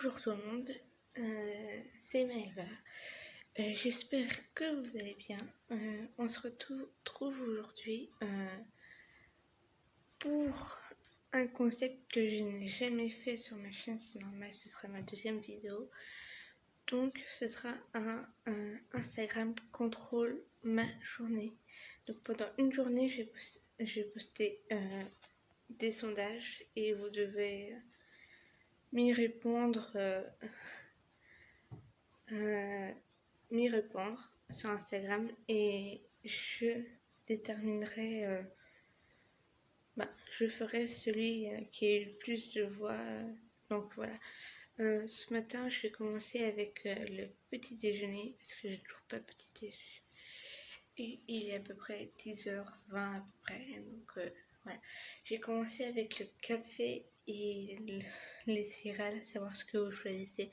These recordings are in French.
Bonjour tout le monde, c'est Maëva. J'espère que vous allez bien. On se retrouve aujourd'hui pour un concept que je n'ai jamais fait sur ma chaîne, c'est normal, ce sera ma deuxième vidéo. Donc ce sera un Instagram contrôle ma journée. Donc pendant une journée, je vais poster des sondages et vous devez m'y répondre sur Instagram et je déterminerai, je ferai celui qui a eu le plus de voix. Donc voilà. Ce matin, je vais commencer avec le petit déjeuner parce que j'ai toujours pas petit déjeuner. Et il est à peu près 10h20 à peu près. Donc voilà. J'ai commencé avec le café et les céréales, savoir ce que vous choisissez.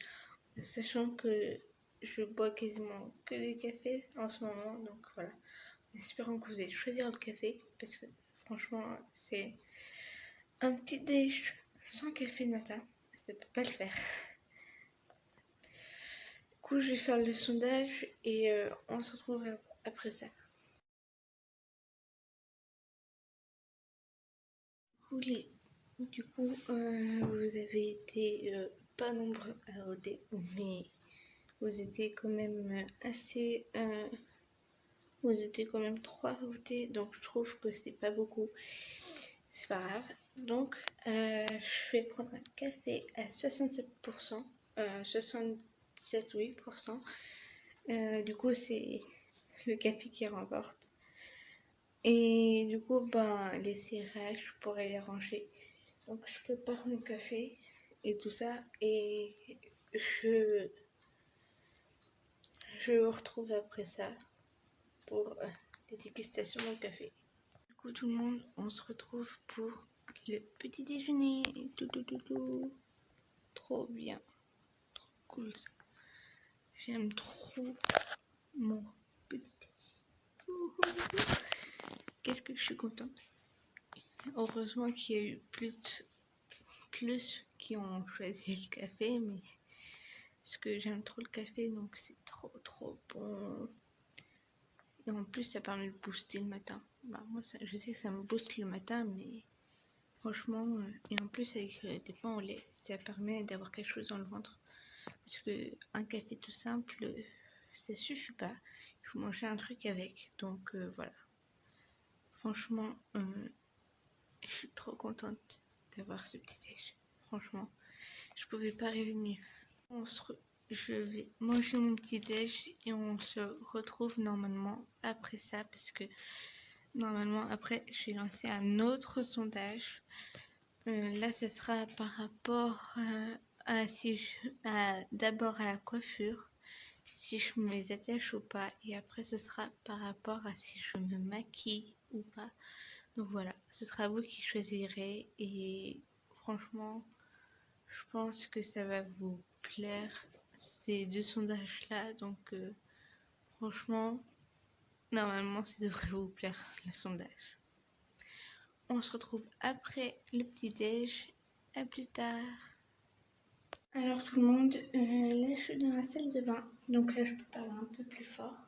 Sachant que je bois quasiment que du café en ce moment, donc voilà. En espérant que vous allez choisir le café, parce que franchement, c'est un petit déj sans café le matin, ça peut pas le faire. Du coup, je vais faire le sondage et on se retrouve après ça. Du coup, vous avez été pas nombreux à voter, mais vous étiez quand même assez... Vous étiez quand même 3 à voter, donc je trouve que c'est pas beaucoup. C'est pas grave. Donc, je vais prendre un café à 67%. 67, oui, %. Du coup, c'est le café qui remporte. Et du coup, les céréales, je pourrais les ranger. Donc, je prépare mon café et tout ça. Et je vous retrouve après ça pour les dégustations de mon café. Du coup, tout le monde, on se retrouve pour le petit déjeuner. Trop bien. Trop cool ça. J'aime trop mon petit déjeuner. Qu'est-ce que je suis contente. Heureusement qu'il y a eu plus qui ont choisi le café, mais parce que j'aime trop le café, donc c'est trop bon. Et en plus, ça permet de booster le matin. Moi, je sais que ça me booste le matin, mais franchement, et en plus avec des pains au lait, ça permet d'avoir quelque chose dans le ventre. Parce que un café tout simple, ça suffit pas. Il faut manger un truc avec. Donc voilà. Franchement, je suis trop contente d'avoir ce petit déj. Franchement, je pouvais pas rêver mieux. Je vais manger mon petit déj et on se retrouve normalement après ça parce que normalement après j'ai lancé un autre sondage. Là ce sera par rapport d'abord à la coiffure, si je me les attache ou pas, et après ce sera par rapport à si je me maquille ou pas. Donc voilà, ce sera vous qui choisirez et franchement je pense que ça va vous plaire ces deux sondages là, donc franchement normalement ça devrait vous plaire le sondage. On se retrouve après le petit déj. À plus tard. Alors tout le monde, là je suis dans la salle de bain, donc là je peux parler un peu plus fort.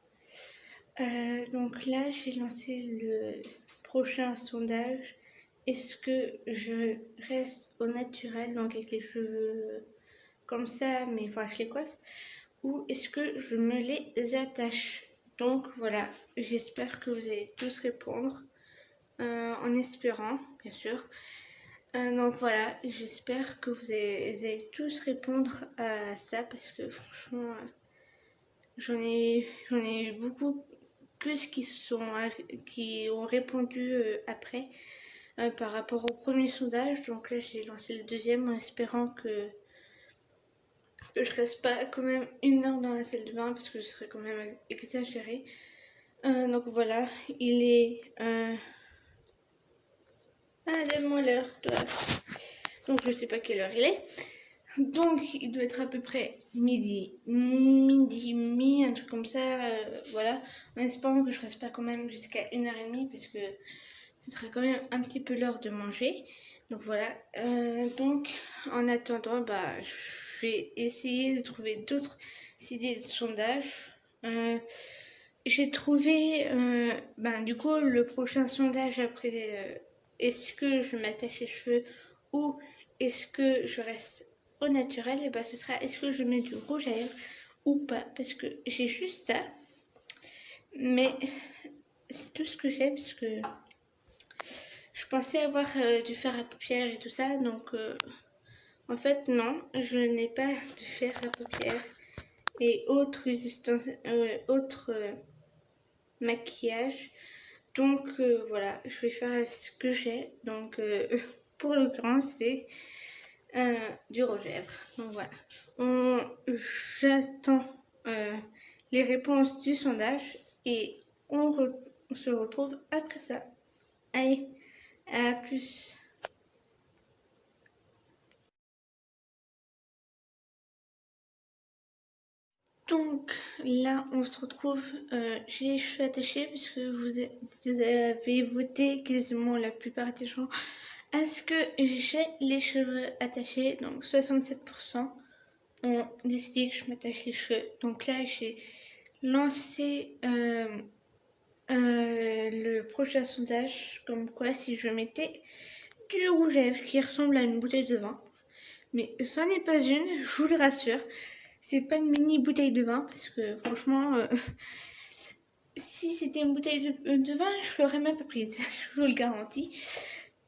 Donc là j'ai lancé le prochain sondage. Est-ce que je reste au naturel, donc avec les cheveux comme ça, mais il faudra que je les coiffe, ou est-ce que je me les attache? Donc voilà, j'espère que vous allez tous répondre, en espérant, bien sûr. Donc voilà, j'espère que vous allez tous répondre à ça, parce que franchement, j'en ai eu beaucoup plus qui ont répondu après, par rapport au premier sondage. Donc là j'ai lancé le deuxième en espérant que je reste pas quand même 1 heure dans la salle de bain, parce que ce serait quand même exagéré. Donc voilà, il est... Ah, donne-moi l'heure, toi. Donc je sais pas quelle heure il est. Donc il doit être à peu près midi, un truc comme ça. Voilà, en espérant que je reste pas quand même jusqu'à 1h30, parce que ce sera quand même un petit peu l'heure de manger. Donc voilà, donc en attendant, je vais essayer de trouver d'autres idées de sondage. J'ai trouvé, du coup, le prochain sondage après, est-ce que je m'attache les cheveux ou est-ce que je reste au naturel, et ce sera est-ce que je mets du rouge à lèvres ou pas, parce que j'ai juste ça, mais c'est tout ce que j'ai, parce que je pensais avoir du fer à paupières et tout ça, donc en fait non, je n'ai pas de fer à paupières et autres maquillage, donc voilà, je vais faire ce que j'ai, donc pour l'occurrence c'est du rouge à lèvres. Donc voilà, j'attends les réponses du sondage et on se retrouve après ça. Allez, à plus. Donc là, on se retrouve. J'ai les cheveux attachés puisque vous avez voté quasiment la plupart des gens à ce que j'ai les cheveux attachés. Donc 67% ont décidé que je m'attache les cheveux. Donc là, j'ai lancé le prochain sondage comme quoi si je mettais du rouge à lèvres qui ressemble à une bouteille de vin. Mais ce n'est pas une, je vous le rassure. C'est pas une mini bouteille de vin parce que franchement, si c'était une bouteille de vin, je l'aurais même pas prise, je vous le garantis.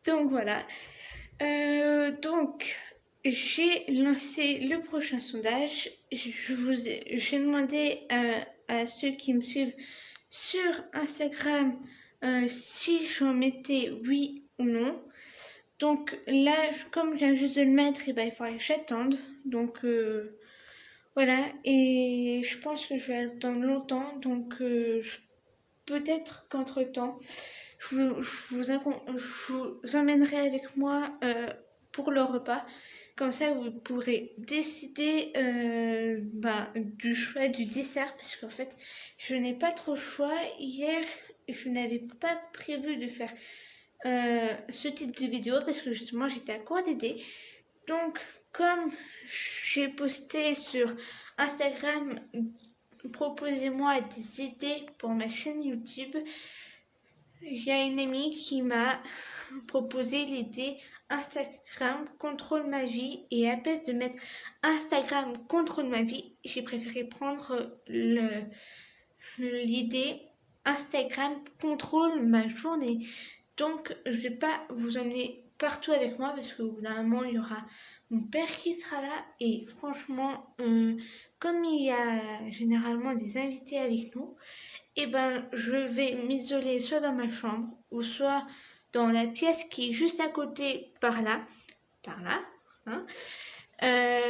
Donc voilà. Donc j'ai lancé le prochain sondage. J'ai demandé à ceux qui me suivent sur Instagram si j'en mettais oui ou non. Donc là, comme je viens juste de le mettre, il faudrait que j'attende. Donc voilà, et je pense que je vais attendre longtemps, donc peut-être qu'entre temps, je vous emmènerai avec moi pour le repas. Comme ça, vous pourrez décider du choix du dessert, parce qu'en fait, je n'ai pas trop le choix. Hier, je n'avais pas prévu de faire ce type de vidéo, parce que justement, j'étais à court d'idées. Donc, comme j'ai posté sur Instagram, proposez-moi des idées pour ma chaîne YouTube. Il y a une amie qui m'a proposé l'idée Instagram contrôle ma vie, et à place de mettre Instagram contrôle ma vie, j'ai préféré prendre l'idée Instagram contrôle ma journée. Donc je vais pas vous emmener partout avec moi parce qu'au bout d'un moment il y aura mon père qui sera là, et franchement comme il y a généralement des invités avec nous, je vais m'isoler soit dans ma chambre ou soit dans la pièce qui est juste à côté par là, hein.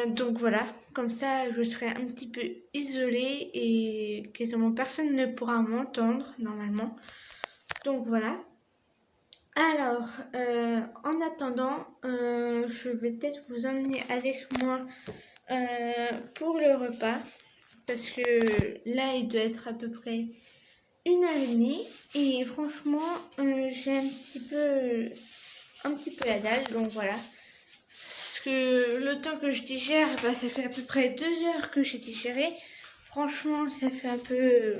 Donc voilà, comme ça je serai un petit peu isolée et quasiment personne ne pourra m'entendre normalement. Donc voilà. Alors, en attendant, je vais peut-être vous emmener avec moi pour le repas, parce que là, il doit être à peu près 1h30, et franchement, j'ai un petit peu la dalle, donc voilà. Parce que le temps que je digère, ça fait à peu près 2 heures que j'ai digéré. Franchement, ça fait un peu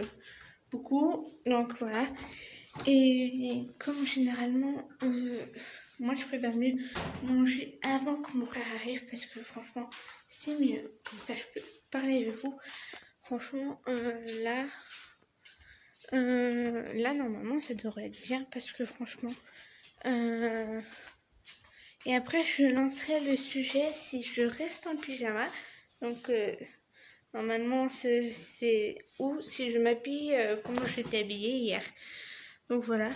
beaucoup, donc voilà. Et comme généralement, moi je préfère mieux manger avant que mon frère arrive, parce que franchement c'est mieux, comme ça je peux parler avec vous. Franchement là normalement ça devrait être bien, parce que franchement et après je lancerai le sujet si je reste en pyjama. Donc normalement c'est ou si je m'habille comme j'étais habillée hier. Donc voilà.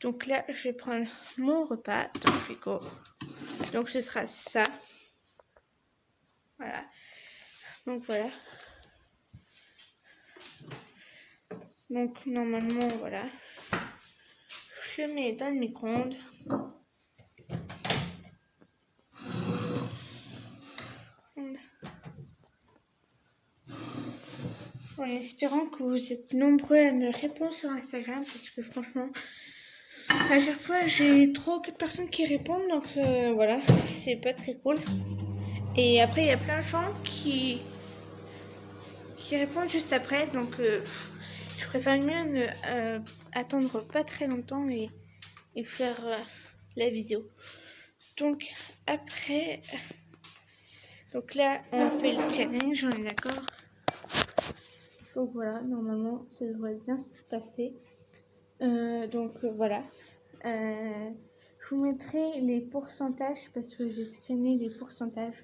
Donc là, je vais prendre mon repas dans le frigo. Donc ce sera ça. Voilà. Donc voilà. Donc normalement, voilà. Je mets dans le micro-ondes. En espérant que vous êtes nombreux à me répondre sur Instagram, parce que franchement, à chaque fois j'ai 3 ou 4 personnes qui répondent, donc voilà, c'est pas très cool. Et après, il y a plein de gens qui répondent juste après. Donc, je préfère mieux ne attendre pas très longtemps et faire la vidéo. Donc, après, donc là, on fait le challenge, on est d'accord. Donc voilà, normalement, ça devrait bien se passer. Voilà. Je vous mettrai les pourcentages parce que j'ai screené les pourcentages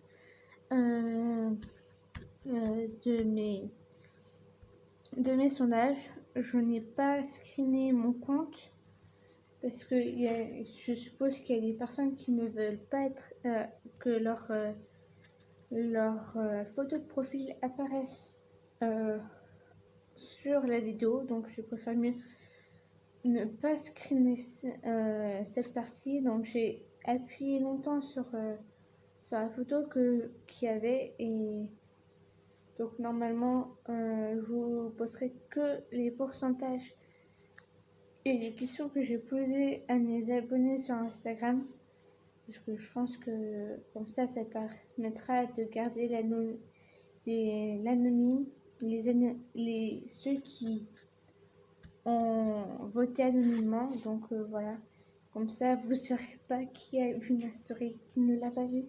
de mes sondages. Je n'ai pas screené mon compte parce que je suppose qu'il y a des personnes qui ne veulent pas être que leur photo de profil apparaisse sur la vidéo, donc je préfère mieux ne pas screener cette partie. Donc j'ai appuyé longtemps sur la photo qu'il y avait, et donc normalement je vous posterai que les pourcentages et les questions que j'ai posées à mes abonnés sur Instagram, parce que je pense que comme ça permettra de garder l'anonyme, ceux qui ont voté anonymement. Donc voilà, comme ça vous ne saurez pas qui a vu ma story, qui ne l'a pas vue,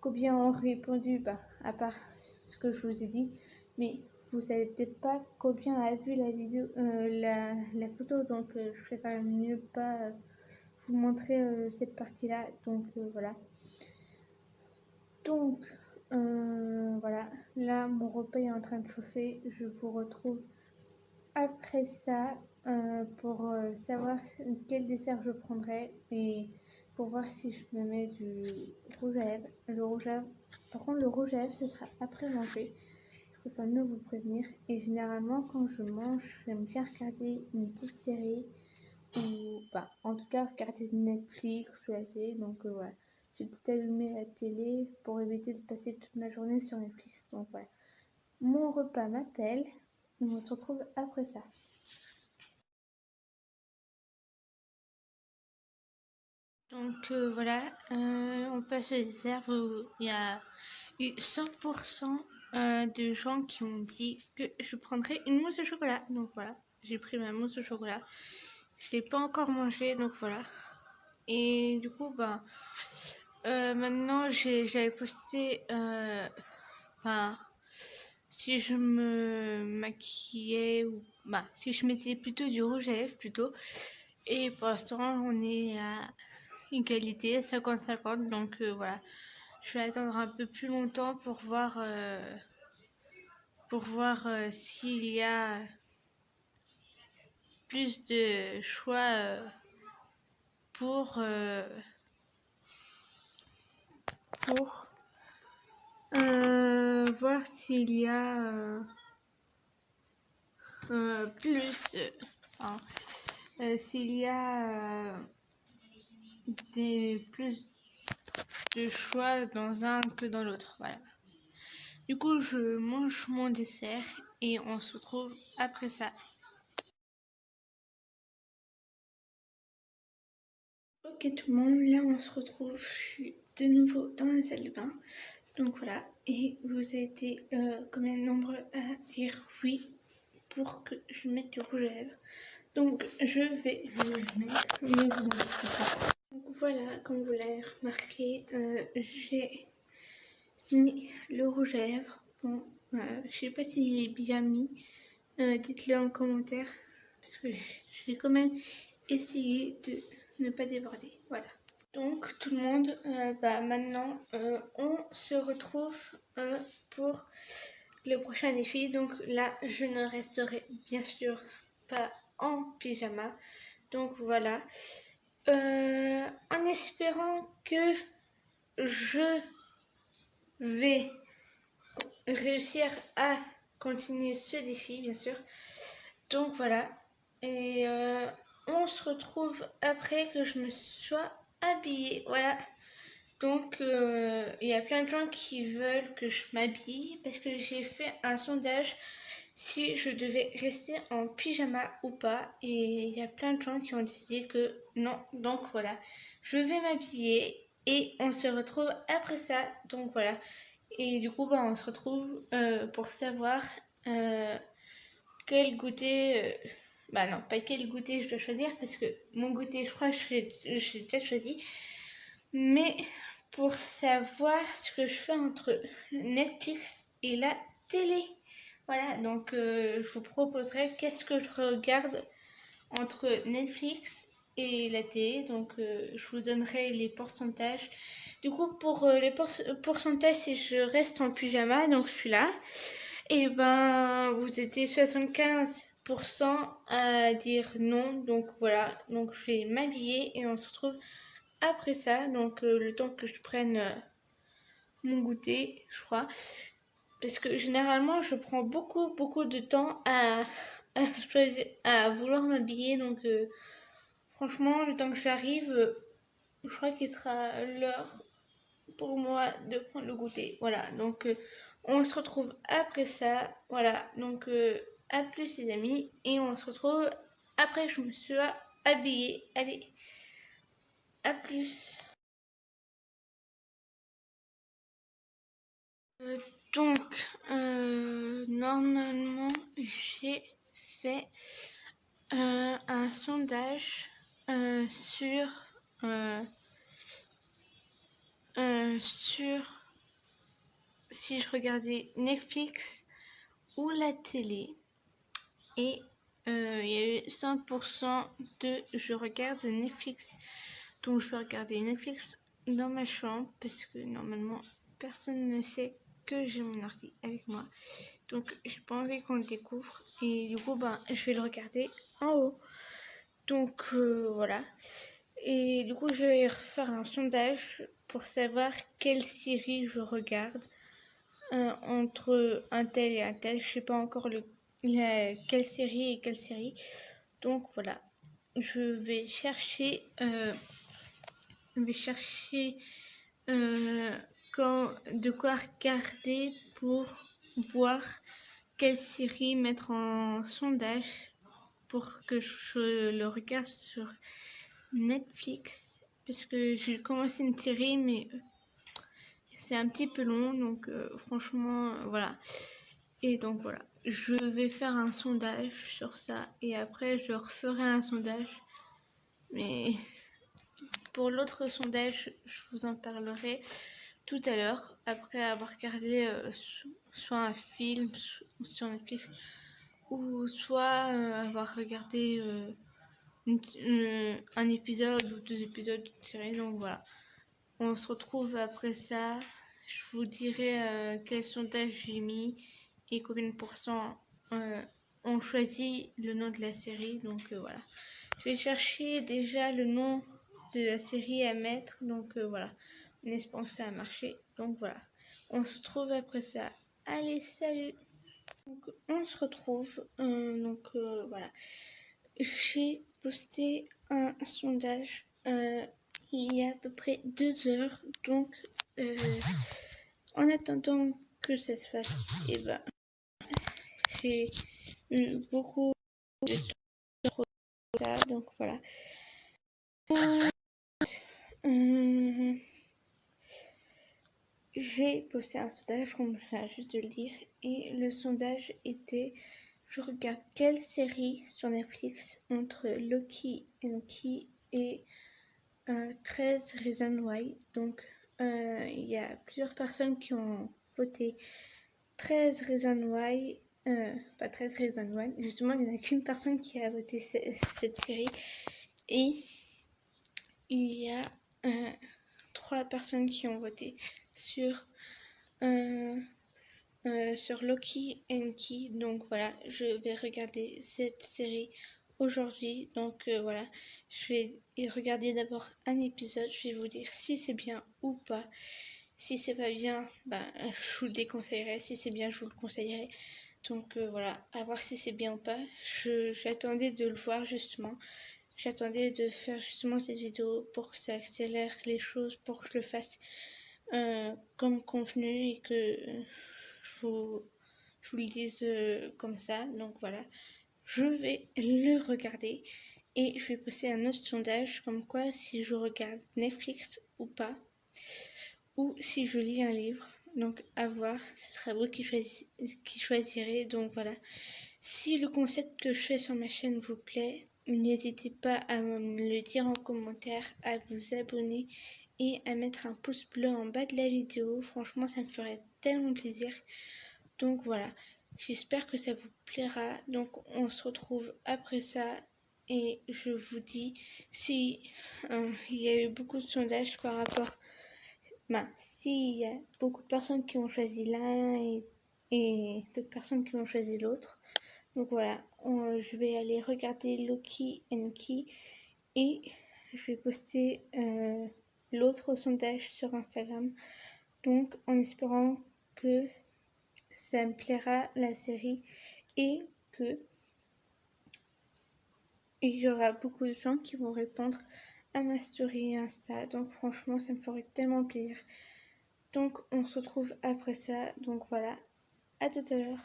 combien ont répondu, à part ce que je vous ai dit, mais vous savez peut-être pas combien a vu la vidéo, la photo. Donc je préfère mieux pas vous montrer cette partie là. Donc voilà. Donc voilà, là mon repas est en train de chauffer. Je vous retrouve après ça pour savoir quel dessert je prendrai et pour voir si je me mets du rouge à lèvres. Par contre, le rouge à lèvres, ce sera après manger. Je préfère mieux vous prévenir. Et généralement, quand je mange, j'aime bien regarder une petite série ou en tout cas regarder Netflix ou la télé. Donc voilà, j'ai peut-être allumé la télé pour éviter de passer toute ma journée sur Netflix. Donc voilà, mon repas m'appelle. On se retrouve après ça. Donc voilà, on passe au dessert. Il y a eu 100% de gens qui ont dit que je prendrais une mousse au chocolat. Donc voilà, j'ai pris ma mousse au chocolat. Je l'ai pas encore mangée, donc voilà. Et du coup, maintenant j'avais posté si je me maquillais ou si je mettais plutôt du rouge à lèvres plutôt. Et pour l'instant, on est à égalité, 50-50. Donc voilà, je vais attendre un peu plus longtemps pour voir s'il y a plus de choix pour voir s'il y a s'il y a plus de choix dans un que dans l'autre. Voilà. Du coup, je mange mon dessert et on se retrouve après ça. Ok tout le monde, là on se retrouve, je suis de nouveau dans la salle de bain. Donc voilà, et vous avez été quand même nombreux à dire oui pour que je mette du rouge à lèvres. Donc je vais le mettre, ne vous inquiétez pas. Donc voilà, comme vous l'avez remarqué, j'ai mis le rouge à lèvres. Bon, je sais pas s'il est bien mis, dites-le en commentaire, parce que j'ai quand même essayé de ne pas déborder. Voilà. Donc tout le monde, maintenant on se retrouve pour le prochain défi. Donc là je ne resterai bien sûr pas en pyjama. Donc voilà, en espérant que je vais réussir à continuer ce défi bien sûr. Donc voilà, et on se retrouve après que je me sois habillée. Voilà. Donc il y a plein de gens qui veulent que je m'habille parce que j'ai fait un sondage si je devais rester en pyjama ou pas, et il y a plein de gens qui ont décidé que non. Donc voilà, je vais m'habiller et on se retrouve après ça. Donc voilà, Et du coup, on se retrouve pour savoir quel goûter... non, pas quel goûter je dois choisir, parce que mon goûter, je crois que je l'ai déjà choisi. Mais pour savoir ce que je fais entre Netflix et la télé. Voilà, donc je vous proposerai qu'est-ce que je regarde entre Netflix et la télé. Donc je vous donnerai les pourcentages. Du coup, pour les pourcentages, si je reste en pyjama, donc je suis là, et vous étiez 75% à dire non. Donc voilà, donc je vais m'habiller et on se retrouve après ça. Donc le temps que je prenne mon goûter, je crois. Parce que généralement, je prends beaucoup de temps à choisir, à vouloir m'habiller. Donc franchement, le temps que j'arrive, je crois qu'il sera l'heure pour moi de prendre le goûter. Voilà, donc on se retrouve après ça. Voilà, donc à plus les amis. Et on se retrouve après que je me suis habillée. Allez, à plus. Euh, donc, normalement, j'ai fait un sondage sur si je regardais Netflix ou la télé. Et il y a eu 100% de je regarde Netflix. Donc je vais regarder Netflix dans ma chambre parce que normalement personne ne sait que j'ai mon ordi avec moi. Donc j'ai pas envie qu'on le découvre. Et du coup je vais le regarder en haut. Donc voilà. Et du coup je vais refaire un sondage pour savoir quelle série je regarde entre un tel et un tel. Je sais pas encore quelle série et quelle série. Donc voilà. Je vais chercher de quoi regarder pour voir quelle série mettre en sondage pour que je le regarde sur Netflix. Parce que j'ai commencé une série, mais c'est un petit peu long, donc franchement, voilà. Et donc voilà, je vais faire un sondage sur ça et après je referai un sondage. Mais pour l'autre sondage, je vous en parlerai tout à l'heure, après avoir regardé soit un film sur Netflix, ou soit avoir regardé un épisode ou 2 épisodes de série. Donc voilà, on se retrouve après ça. Je vous dirai quel sondage j'ai mis et combien de pourcents ont choisi le nom de la série. Donc voilà, je vais chercher déjà le nom de la série à mettre. Donc voilà, en espérant que ça a marché. Donc voilà, on se retrouve après ça. Allez, salut. Donc on se retrouve. Voilà, j'ai posté un sondage il y a à peu près 2 heures. Donc en attendant que ça se fasse, j'ai eu beaucoup de temps. Donc voilà. J'ai posté un sondage, comme je viens juste de le dire, et le sondage était: je regarde quelle série sur Netflix entre Loki and Key et 13 Reasons Why. Donc il y a plusieurs personnes qui ont voté 13 Reasons Why, pas 13 Reasons Why, justement il n'y en a qu'une personne qui a voté cette série, et il y a 3 personnes qui ont voté sur Loki and Key. Donc voilà, je vais regarder cette série aujourd'hui. Donc voilà, je vais y regarder d'abord un épisode. Je vais vous dire si c'est bien ou pas. Si c'est pas bien, je vous le déconseillerai. Si c'est bien, je vous le conseillerai. Donc voilà, à voir si c'est bien ou pas. J'attendais de le voir justement. J'attendais de faire justement cette vidéo pour que ça accélère les choses, pour que je le fasse comme convenu et que je vous le dise comme ça. Donc voilà, je vais le regarder et je vais poster un autre sondage comme quoi si je regarde Netflix ou pas, ou si je lis un livre. Donc à voir, ce sera vous qui choisirez. Donc voilà. Si le concept que je fais sur ma chaîne vous plaît, n'hésitez pas à me le dire en commentaire, à vous abonner et à mettre un pouce bleu en bas de la vidéo. Franchement, ça me ferait tellement plaisir. Donc voilà, j'espère que ça vous plaira. Donc on se retrouve après ça. Et je vous dis, si il y a eu beaucoup de sondages par rapport... s'il y a beaucoup de personnes qui ont choisi l'un et d'autres personnes qui ont choisi l'autre. Donc voilà, je vais aller regarder Loki and Key et je vais poster l'autre sondage sur Instagram. Donc en espérant que ça me plaira la série et que il y aura beaucoup de gens qui vont répondre à ma story Insta. Donc franchement, ça me ferait tellement plaisir. Donc on se retrouve après ça. Donc voilà, à tout à l'heure.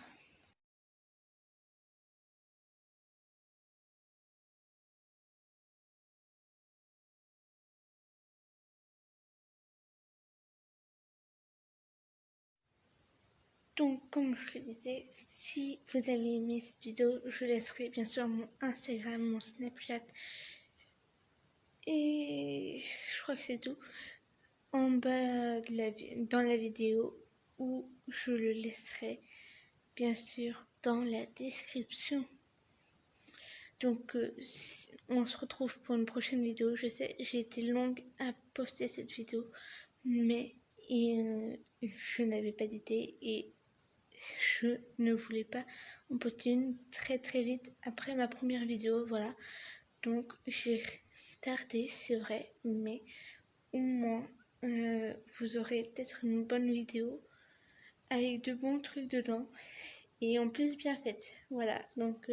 Donc, comme je le disais, si vous avez aimé cette vidéo, je laisserai bien sûr mon Instagram, mon Snapchat et je crois que c'est tout en bas dans la vidéo, ou je le laisserai bien sûr dans la description. Donc, on se retrouve pour une prochaine vidéo. Je sais, j'ai été longue à poster cette vidéo, mais je n'avais pas d'idée et je ne voulais pas en poster une très vite après ma première vidéo, voilà. Donc j'ai tardé, c'est vrai, mais au moins vous aurez peut-être une bonne vidéo avec de bons trucs dedans et en plus bien faite, voilà. Donc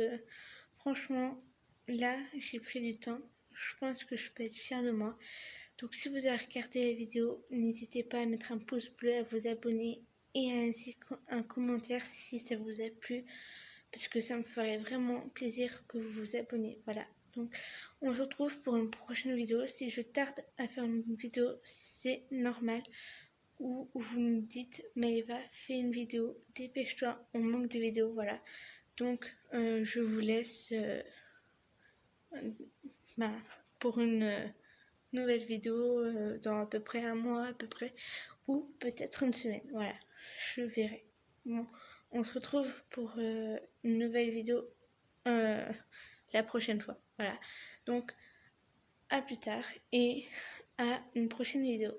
franchement, là j'ai pris du temps, je pense que je peux être fière de moi. Donc si vous avez regardé la vidéo, n'hésitez pas à mettre un pouce bleu, à vous abonner et à laisser un commentaire si ça vous a plu, parce que ça me ferait vraiment plaisir que vous vous abonnez. Voilà, donc on se retrouve pour une prochaine vidéo. Si je tarde à faire une vidéo, c'est normal, ou vous me dites Maëva, fais une vidéo, dépêche-toi, on manque de vidéos, voilà. Donc je vous laisse pour une nouvelle vidéo dans à peu près un mois à peu près, ou peut-être une semaine, voilà, je verrai. Bon, on se retrouve pour une nouvelle vidéo la prochaine fois, voilà. Donc à plus tard et à une prochaine vidéo.